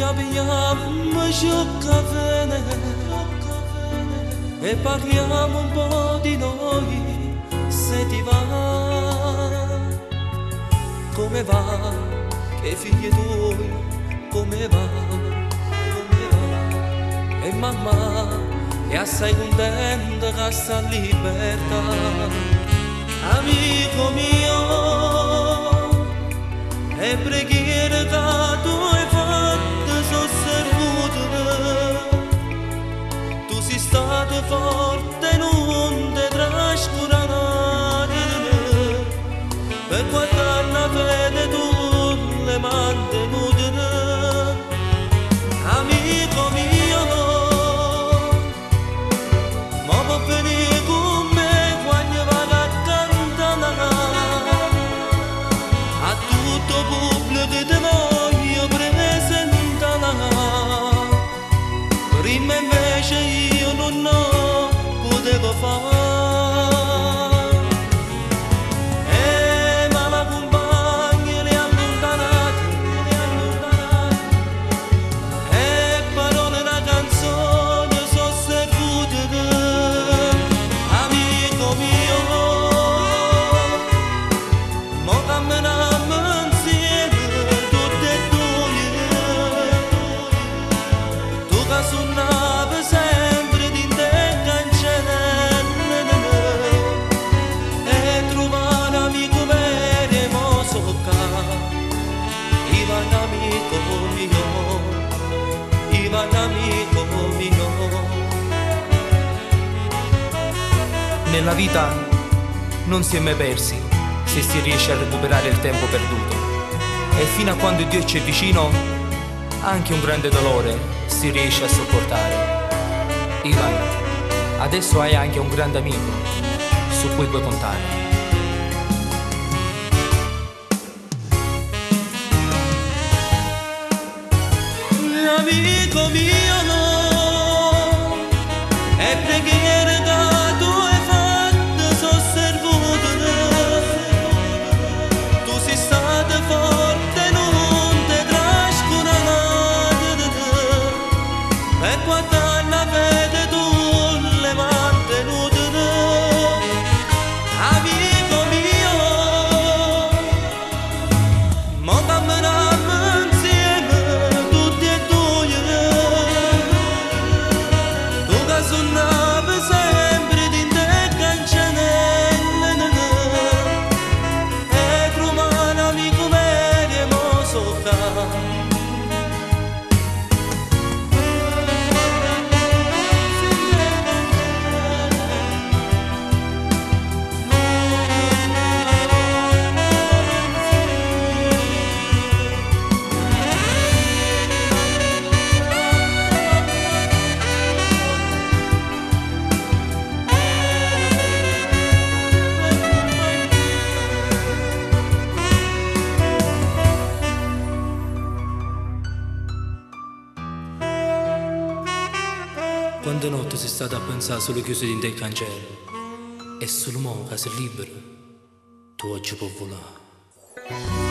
abbiamo giocavene e parliamo un po' di noi, se ti va. Come va, che figli tuoi, come va, come va? E mamma è assai contenta che sta libertà. Amico mio, e preghiere che tu hai fatto sono servute. Tu sei stato forte e non ti trascurare, per guardare la fede tu le mantenute. Amico mio, ma può venire con me quando vado a cantare a tutto pubblico che ti voglio presentare. Prima invece io non potevo fare. Ma la compagna le allontanate, e parole da canzone sono servute. Amico mio, mo camminiamo insieme tutte e due. Tu che suonavi sempre di te cancelline, e trovare un amico vero e mo so che Ivan amico mio, Ivan amico mio. Nella vita non si è mai persi se si riesce a recuperare il tempo perduto, e fino a quando Dio ci è vicino anche un grande dolore si riesce a sopportare. Ivan, adesso hai anche un grande amico su cui puoi contare. Amico mio, no, e preghiere che tu hai fatto sono servute. Tu sei stato forte e non ti trascurare, per guardare la fede tu le mantenute. Amico mio, mo camminiamo insieme tutti e due. Tu che suonavi sempre di te cancelline, e trovare un amico vero e mo so che Quante notti sei stata a pensare solo chiuso dentro il cancello, e solo mo che sei libero tu oggi puoi volare.